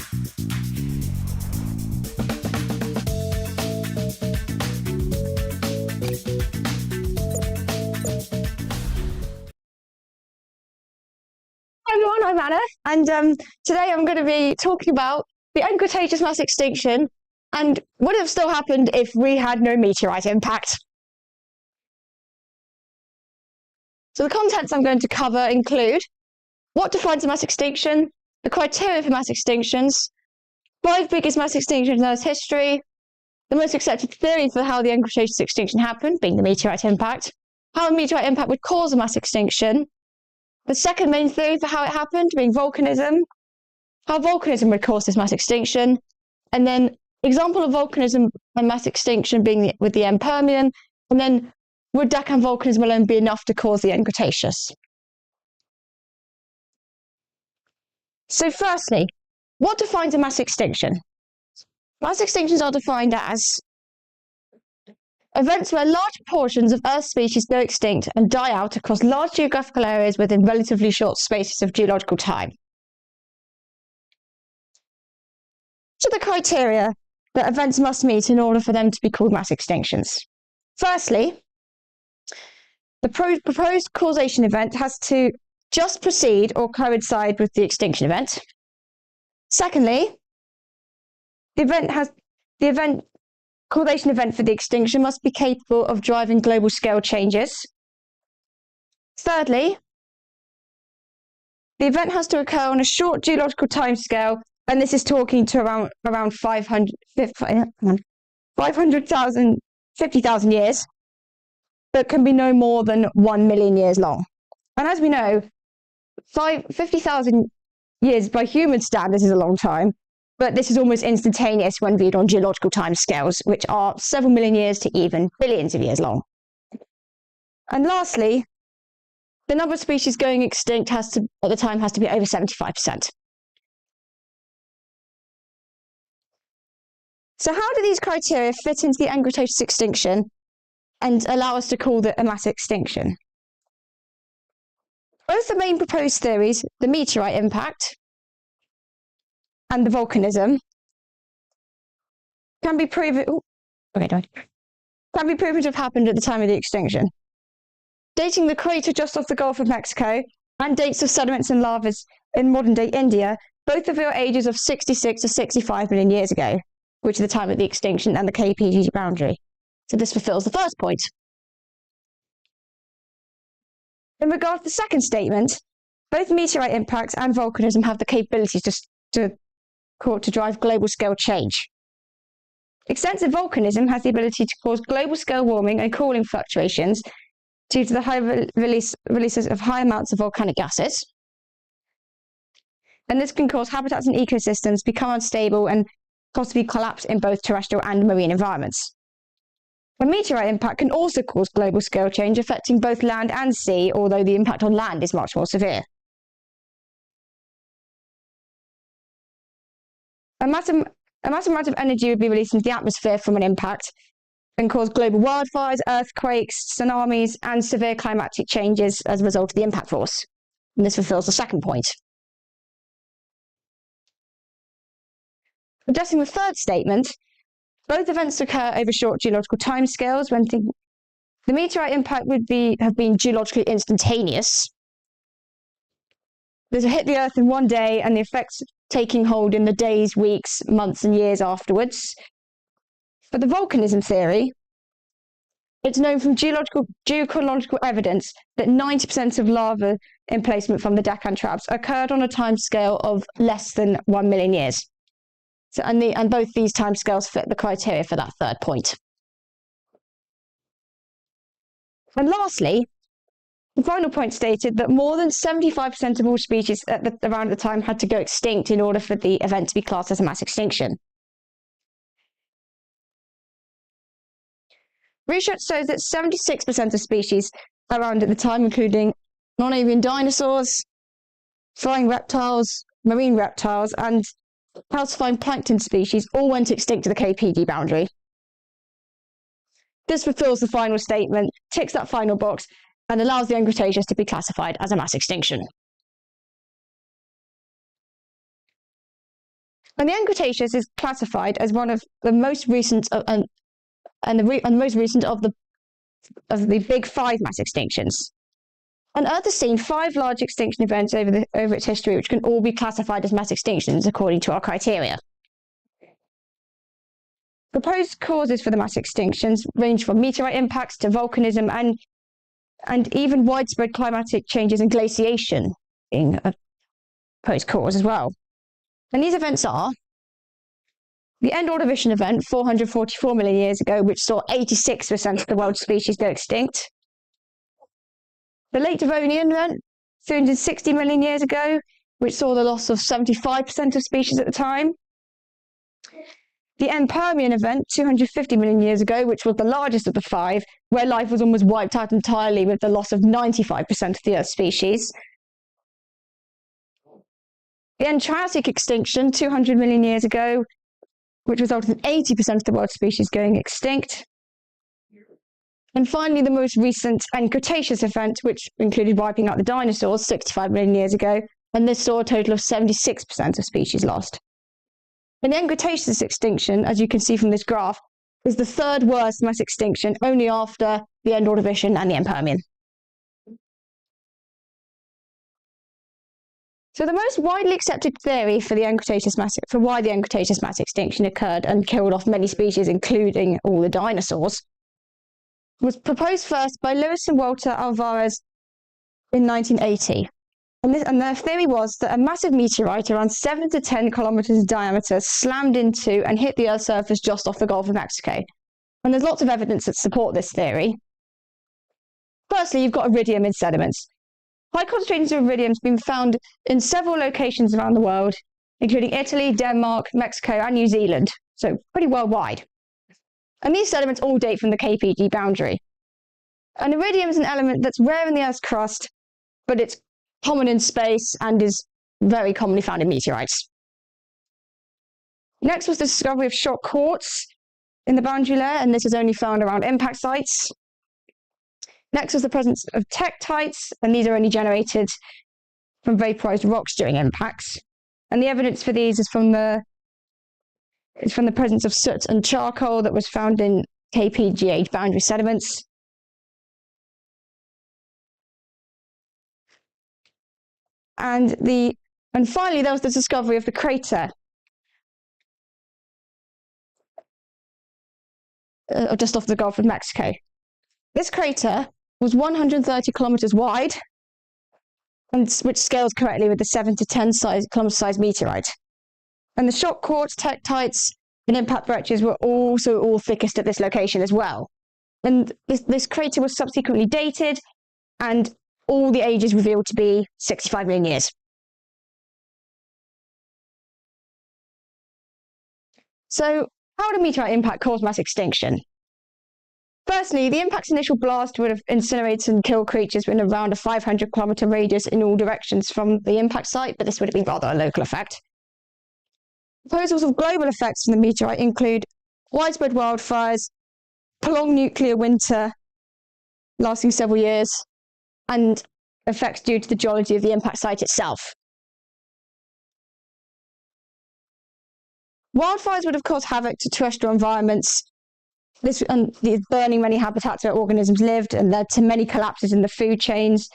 Hi everyone, I'm Anna, and today I'm going to be talking about the Cretaceous mass extinction and would have still happened if we had no meteorite impact. So the contents I'm going to cover include what defines a mass extinction, the criteria for mass extinctions, 5 biggest mass extinctions in Earth's history, the most accepted theory for how the Cretaceous extinction happened, being the meteorite impact, how a meteorite impact would cause a mass extinction, the second main theory for how it happened, being volcanism, how volcanism would cause this mass extinction, and then example of volcanism and mass extinction being with the end Permian, and then would Deccan volcanism alone be enough to cause the end Cretaceous? So firstly, what defines a mass extinction? Mass extinctions are defined as events where large portions of Earth's species go extinct and die out across large geographical areas within relatively short spaces of geological time. So the criteria that events must meet in order for them to be called mass extinctions. Firstly, the proposed causation event has to just precede or coincide with the extinction event. Secondly, the causation event for the extinction must be capable of driving global scale changes. Thirdly, the event has to occur on a short geological timescale, and this is talking to around 50,000 years, but can be no more than 1 million years long. And as we know, 50,000 years by human standards is a long time, but this is almost instantaneous when viewed on geological timescales, which are several million years to even billions of years long. And lastly, the number of species going extinct at the time has to be over 75%. So how do these criteria fit into the Cretaceous extinction and allow us to call it a mass extinction? Both the main proposed theories, the meteorite impact and the volcanism, can be proven to have happened at the time of the extinction. Dating the crater just off the Gulf of Mexico and dates of sediments and lavas in modern-day India both reveal ages of 66 to 65 million years ago, which is the time of the extinction and the KPG boundary. So this fulfills the first point. In regard to the second statement, both meteorite impacts and volcanism have the capabilities to drive global scale change. Extensive volcanism has the ability to cause global scale warming and cooling fluctuations due to the high releases of high amounts of volcanic gases. And this can cause habitats and ecosystems to become unstable and possibly collapse in both terrestrial and marine environments. A meteorite impact can also cause global scale change affecting both land and sea, although the impact on land is much more severe. A massive amount of energy would be released into the atmosphere from an impact and cause global wildfires, earthquakes, tsunamis, and severe climatic changes as a result of the impact force. And this fulfills the second point. Addressing the third statement, both events occur over short geological timescales. When the meteorite impact would have been geologically instantaneous. This will hit the Earth in one day, and the effects taking hold in the days, weeks, months, and years afterwards. For the volcanism theory, it's known from geochronological evidence that 90% of lava emplacement from the Deccan traps occurred on a timescale of less than 1 million years. So, and both these timescales fit the criteria for that third point. And lastly, the final point stated that more than 75% of all species around the time had to go extinct in order for the event to be classed as a mass extinction. Research shows that 76% of species around at the time, including non-avian dinosaurs, flying reptiles, marine reptiles, and calcifying plankton species, all went extinct to the KPG boundary. This fulfills the final statement, ticks that final box, and allows the Cretaceous to be classified as a mass extinction. And the end Cretaceous is classified as one of the most recent the most recent of the big 5 mass extinctions. And Earth has seen 5 large extinction events over its history, which can all be classified as mass extinctions according to our criteria. Proposed causes for the mass extinctions range from meteorite impacts to volcanism and even widespread climatic changes and glaciation being a proposed cause as well. And these events are the end Ordovician event 444 million years ago, which saw 86% of the world's species go extinct. The late Devonian event 360 million years ago, which saw the loss of 75% of species at the time. The end Permian event 250 million years ago, which was the largest of the 5, where life was almost wiped out entirely with the loss of 95% of the Earth's species. The end Triassic extinction 200 million years ago, which resulted in 80% of the world's species going extinct. And finally, the most recent end Cretaceous event, which included wiping out the dinosaurs 65 million years ago, and this saw a total of 76% of species lost. And the end Cretaceous extinction, as you can see from this graph, is the 3rd worst mass extinction, only after the end Ordovician and the end Permian. So the most widely accepted theory for why the end Cretaceous mass extinction occurred and killed off many species, including all the dinosaurs, was proposed first by Lewis and Walter Alvarez in 1980. And their theory was that a massive meteorite around 7 to 10 kilometers in diameter slammed into and hit the Earth's surface just off the Gulf of Mexico. And there's lots of evidence that support this theory. Firstly, you've got iridium in sediments. High concentrations of iridium have been found in several locations around the world, including Italy, Denmark, Mexico, and New Zealand, so pretty worldwide. And these sediments all date from the KPG boundary. And iridium is an element that's rare in the Earth's crust, but it's common in space and is very commonly found in meteorites. Next was the discovery of shock quartz in the boundary layer, and this is only found around impact sites. Next was the presence of tektites, and these are only generated from vaporized rocks during impacts. And the evidence for these is from the presence of soot and charcoal that was found in KPGH boundary sediments. And finally, there was the discovery of the crater just off the Gulf of Mexico. This crater was 130 kilometers wide, which scales correctly with the 7 to 10 kilometer size meteorite. And the shock quartz, tektites, and impact breccias were also all thickest at this location as well. And this crater was subsequently dated, and all the ages revealed to be 65 million years. So, how would a meteorite impact cause mass extinction? Firstly, the impact's initial blast would have incinerated and killed creatures within around a 500-kilometer radius in all directions from the impact site, but this would have been rather a local effect. Proposals of global effects from the meteorite include widespread wildfires, prolonged nuclear winter lasting several years, and effects due to the geology of the impact site itself. Wildfires would have caused havoc to terrestrial environments, burning many habitats where organisms lived, and led to many collapses in the food chains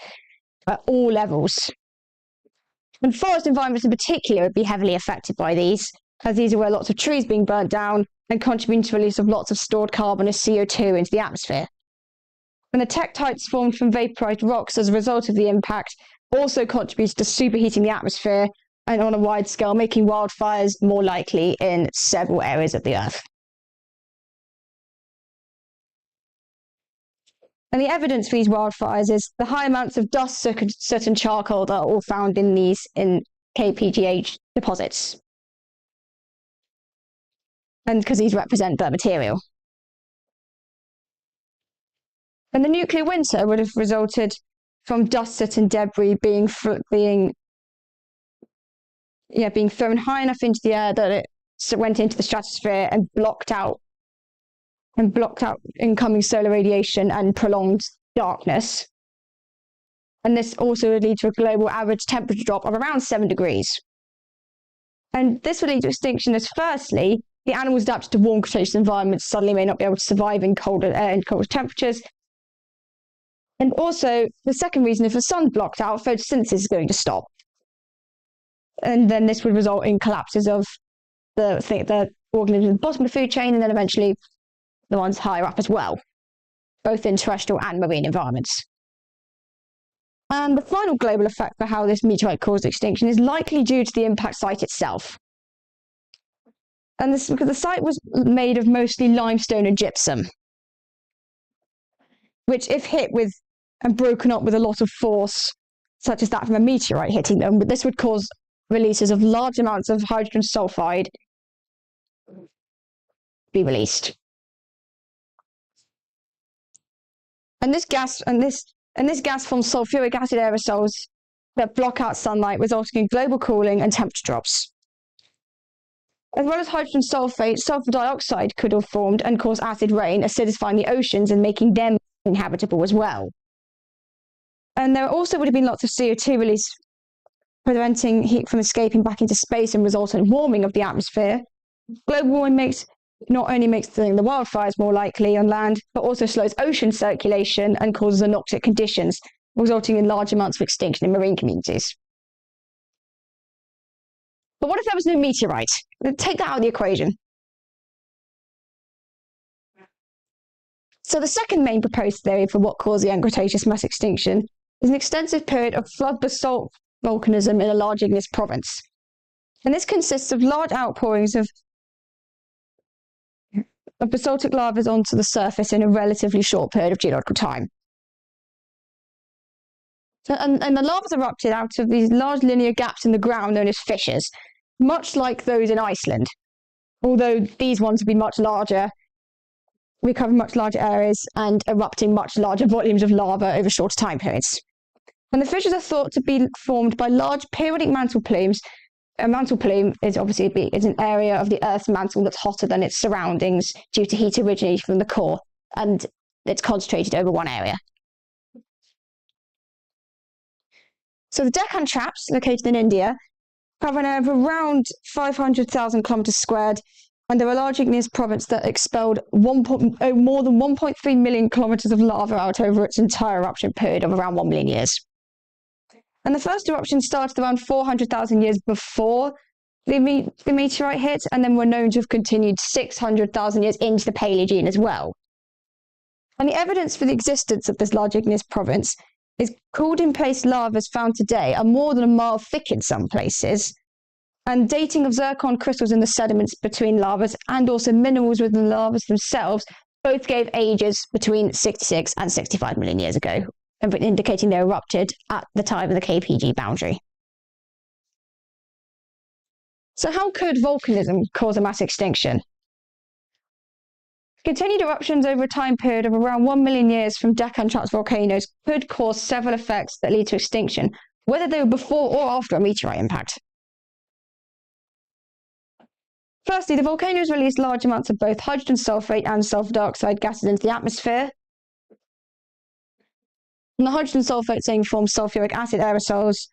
at all levels. And forest environments in particular would be heavily affected by these, as these are where lots of trees being burnt down and contributing to the release of lots of stored carbon as CO2 into the atmosphere. And the tektites formed from vaporized rocks as a result of the impact also contributes to superheating the atmosphere and on a wide scale, making wildfires more likely in several areas of the Earth. And the evidence for these wildfires is the high amounts of dust, soot and charcoal that are all found in KPGH deposits. And because these represent burnt material. And the nuclear winter would have resulted from dust, soot and debris being thrown high enough into the air that it went into the stratosphere and blocked out incoming solar radiation and prolonged darkness. And this also would lead to a global average temperature drop of around 7 degrees. And this would lead to extinction as, firstly, the animals adapted to warm Cretaceous environments suddenly may not be able to survive in colder air and colder temperatures. And also, the second reason, if the sun's blocked out, photosynthesis is going to stop. And then this would result in collapses of the organisms at the bottom of the food chain, and then eventually the ones higher up as well, both in terrestrial and marine environments. And the final global effect for how this meteorite caused extinction is likely due to the impact site itself. And this because the site was made of mostly limestone and gypsum, which, if hit with and broken up with a lot of force, such as that from a meteorite hitting them, this would cause releases of large amounts of hydrogen sulfide be released. And this gas forms sulfuric acid aerosols that block out sunlight, resulting in global cooling and temperature drops. As well as hydrogen sulfate, sulfur dioxide could have formed and caused acid rain, acidifying the oceans and making them inhabitable as well. And there also would have been lots of CO2 release, preventing heat from escaping back into space and resulting in warming of the atmosphere. Global warming not only makes the wildfires more likely on land, but also slows ocean circulation and causes anoxic conditions, resulting in large amounts of extinction in marine communities. But what if there was no meteorite? Take that out of the equation. So the second main proposed theory for what caused the Cretaceous mass extinction is an extensive period of flood basalt volcanism in a large igneous province. And this consists of large outpourings of basaltic lavas onto the surface in a relatively short period of geological time. So, and the lavas erupted out of these large linear gaps in the ground known as fissures, much like those in Iceland, although these ones would be much larger, recover much larger areas, and erupting much larger volumes of lava over shorter time periods. And the fissures are thought to be formed by large periodic mantle plumes. A mantle plume is obviously an area of the Earth's mantle that's hotter than its surroundings due to heat originating from the core, and it's concentrated over one area. So the Deccan Traps, located in India, have an area of around 500,000 kilometres squared, and they're a large igneous province that expelled more than 1.3 million kilometres of lava out over its entire eruption period of around 1 million years. And the first eruption started around 400,000 years before the meteorite hit, and then were known to have continued 600,000 years into the Paleogene as well. And the evidence for the existence of this large igneous province is cooled in place lavas found today are more than a mile thick in some places, and dating of zircon crystals in the sediments between lavas and also minerals within the lavas themselves both gave ages between 66 and 65 million years ago, indicating they erupted at the time of the KPG boundary. So how could volcanism cause a mass extinction? Continued eruptions over a time period of around 1 million years from Deccan Traps volcanoes could cause several effects that lead to extinction, whether they were before or after a meteorite impact. Firstly, the volcanoes released large amounts of both hydrogen sulfate and sulfur dioxide gases into the atmosphere. And the hydrogen sulfate thing forms sulfuric acid aerosols,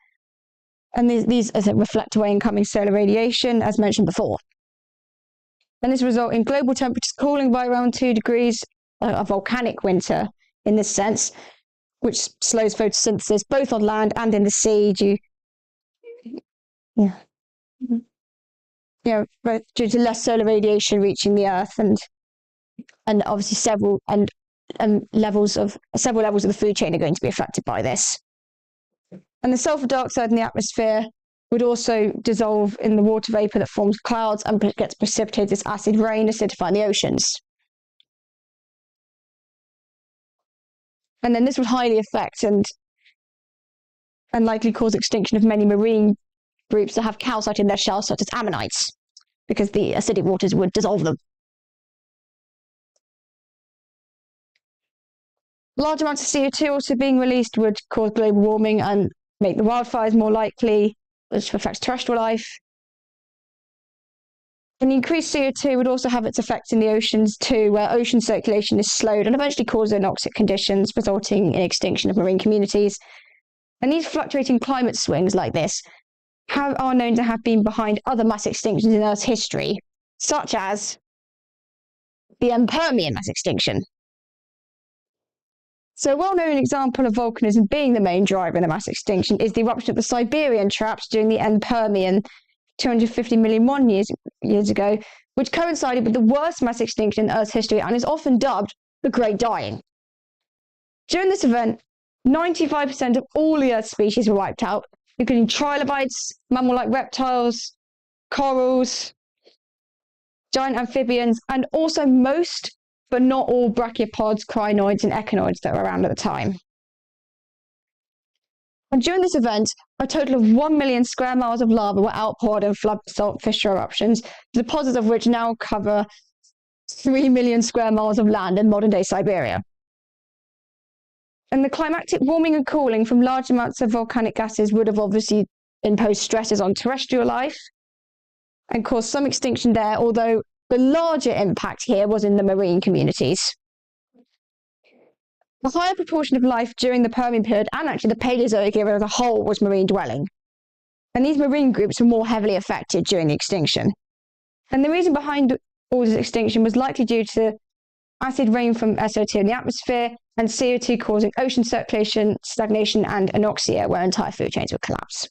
and these reflect away incoming solar radiation, as mentioned before. And this results in global temperatures cooling by around 2 degrees, a volcanic winter in this sense, which slows photosynthesis both on land and in the sea due to less solar radiation reaching the Earth, and obviously several levels of the food chain are going to be affected by this. And the sulfur dioxide in the atmosphere would also dissolve in the water vapor that forms clouds and gets precipitated as acid rain, acidifying the oceans. And then this would highly affect and likely cause extinction of many marine groups that have calcite in their shells, such as ammonites, because the acidic waters would dissolve them. Large amounts of CO2 also being released would cause global warming and make the wildfires more likely, which affects terrestrial life. And the increased CO2 would also have its effects in the oceans too, where ocean circulation is slowed and eventually causes anoxic conditions, resulting in extinction of marine communities. And these fluctuating climate swings like this are known to have been behind other mass extinctions in Earth's history, such as the Permian mass extinction. So a well-known example of volcanism being the main driver in the mass extinction is the eruption of the Siberian traps during the Permian 250 million years ago, which coincided with the worst mass extinction in Earth's history and is often dubbed the Great Dying. During this event, 95% of all the Earth's species were wiped out, including trilobites, mammal-like reptiles, corals, giant amphibians, and also most, but not all, brachiopods, crinoids, and echinoids that were around at the time. And during this event, a total of 1 million square miles of lava were outpoured in flood basalt fissure eruptions, deposits of which now cover 3 million square miles of land in modern-day Siberia. And the climatic warming and cooling from large amounts of volcanic gases would have obviously imposed stresses on terrestrial life and caused some extinction there, although the larger impact here was in the marine communities. The higher proportion of life during the Permian period and actually the Paleozoic era as a whole was marine dwelling. And these marine groups were more heavily affected during the extinction. And the reason behind all this extinction was likely due to acid rain from SO2 in the atmosphere and CO2 causing ocean circulation, stagnation, and anoxia, where entire food chains would collapse.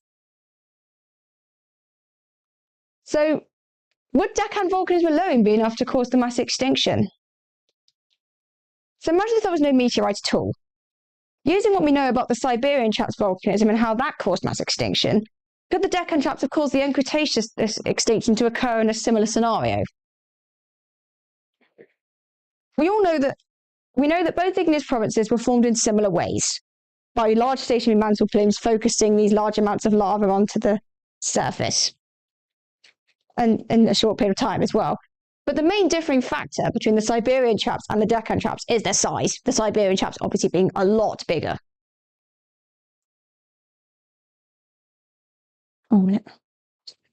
So, would Deccan volcanism alone be enough to cause the mass extinction? So imagine if there was no meteorite at all. Using what we know about the Siberian traps volcanism and how that caused mass extinction, could the Deccan traps have caused the Cretaceous extinction to occur in a similar scenario? We know that both igneous provinces were formed in similar ways, by large stationary mantle plumes focusing these large amounts of lava onto the surface, and in a short period of time as well. But the main differing factor between the Siberian traps and the Deccan traps is their size, the Siberian traps obviously being a lot bigger. Oh, minute.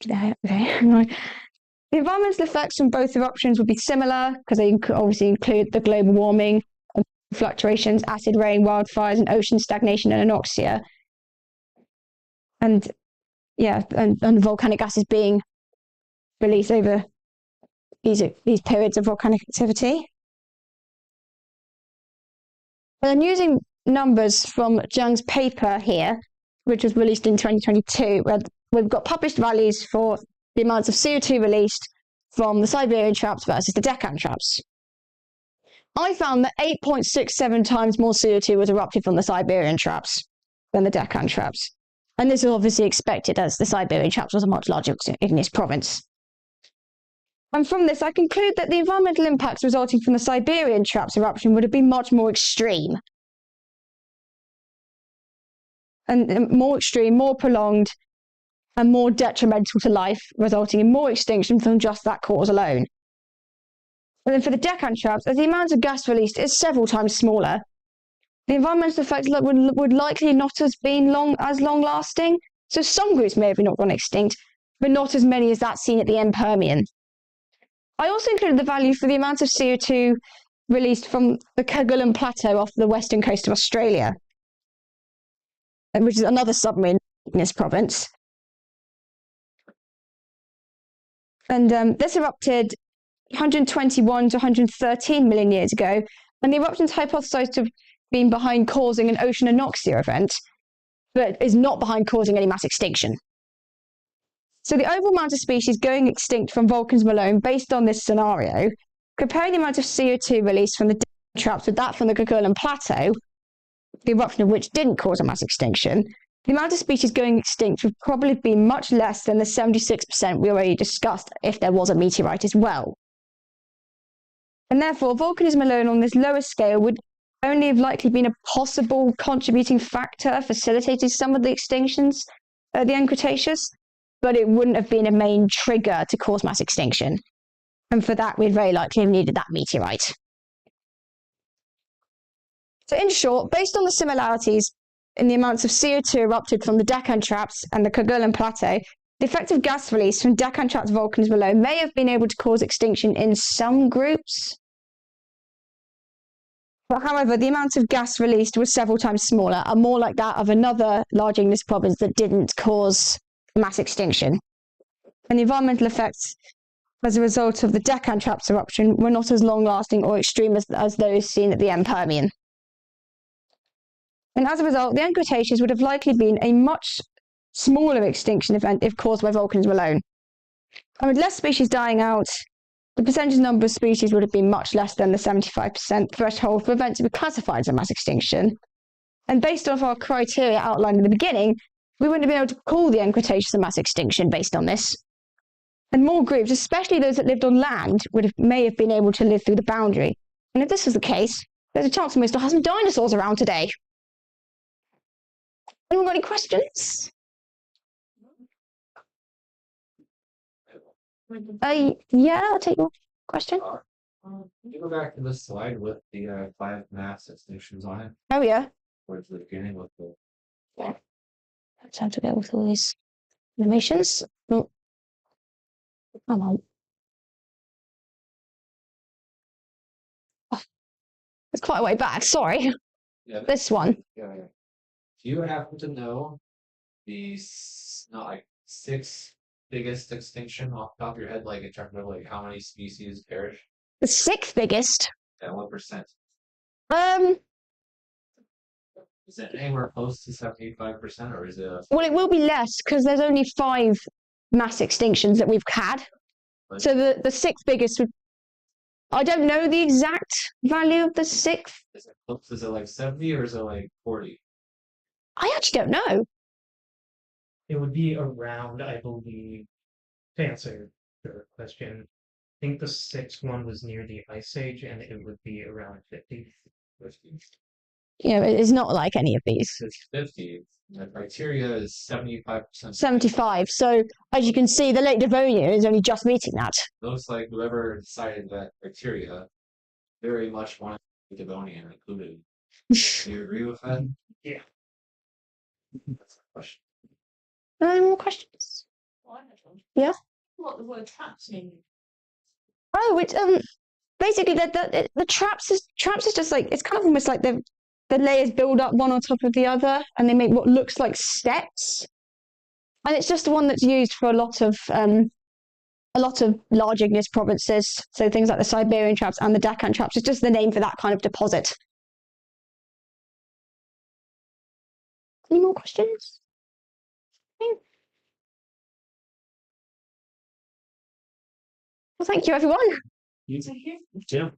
Okay. The environmental effects from both eruptions would be similar because they obviously include the global warming, fluctuations, acid rain, wildfires, and ocean stagnation and anoxia. And volcanic gases being released over these periods of volcanic activity. And using numbers from Zhang's paper here, which was released in 2022, where we've got published values for the amounts of CO2 released from the Siberian traps versus the Deccan traps. I found that 8.67 times more CO2 was erupted from the Siberian traps than the Deccan traps. And this is obviously expected as the Siberian traps was a much larger igneous province. And from this, I conclude that the environmental impacts resulting from the Siberian traps eruption would have been much more extreme. And more extreme, more prolonged, and more detrimental to life, resulting in more extinction from just that cause alone. And then for the Deccan traps, as the amount of gas released is several times smaller, the environmental effects would likely not have been as long-lasting. So some groups may have not gone extinct, but not as many as that seen at the Permian. I also included the value for the amount of CO2 released from the Kerguelen Plateau off the western coast of Australia, which is another submarine igneous province. And this erupted 121 to 113 million years ago, and the eruption is hypothesized to have been behind causing an ocean anoxia event, but is not behind causing any mass extinction. So the overall amount of species going extinct from volcanism alone, based on this scenario, comparing the amount of CO2 released from the traps with that from the Kerguelen Plateau, the eruption of which didn't cause a mass extinction, the amount of species going extinct would probably be much less than the 76% we already discussed if there was a meteorite as well. And therefore, volcanism alone on this lower scale would only have likely been a possible contributing factor facilitating some of the extinctions at the Cretaceous, but it wouldn't have been a main trigger to cause mass extinction. And for that, we'd very likely have needed that meteorite. So in short, based on the similarities in the amounts of CO2 erupted from the Deccan traps and the Kerguelen Plateau, the effective gas release from Deccan traps volcanism alone may have been able to cause extinction in some groups. But however, the amount of gas released was several times smaller and more like that of another large igneous province that didn't cause mass extinction. And the environmental effects as a result of the Deccan Traps eruption were not as long-lasting or extreme as those seen at the end Permian. And as a result, the end Cretaceous would have likely been a much smaller extinction event if caused by volcanism alone. And with less species dying out, the percentage number of species would have been much less than the 75% threshold for events to be classified as a mass extinction. And based off our criteria outlined in the beginning, we wouldn't have been able to call the end Cretaceous a mass extinction based on this. And more groups, especially those that lived on land, may have been able to live through the boundary. And if this was the case, there's a chance we still have some dinosaurs around today. Anyone got any questions? Yeah, I'll take your question. Can you go back to the slide with the 5 mass extinctions on it? Oh, yeah. Towards the beginning with the... Yeah. Let's have to go with all these animations. Oh. Come on. Oh. It's quite a way back, sorry. Yeah, this one. Yeah. Do you happen to know the not like 6 biggest extinction off the top of your head, like in terms of like how many species perish? The 6th biggest? Yeah, what percent? Is it anywhere close to 75%, or is it? Well, it will be less because there's only 5 mass extinctions that we've had. But so the 6th biggest would. I don't know the exact value of the 6th. Is it like 70 or is it like 40? I actually don't know. It would be around, I believe, to answer your question, I think the 6th one was near the Ice Age, and it would be around 50. 50. Yeah, it's not like any of these. It's 50. The criteria is 75%. 75. So, as you can see, the Lake Devonian is only just meeting that. Looks like whoever decided that criteria very much wanted the Devonian included. Do you agree with that? Yeah. That's the question. Any more questions? Yeah? What the word traps mean? Oh, it's basically the traps is just like, it's kind of almost like the layers build up one on top of the other and they make what looks like steps. And it's just the one that's used for a lot of large igneous provinces. So things like the Siberian traps and the Deccan traps. It's just the name for that kind of deposit. Any more questions? Well, thank you, everyone. You too.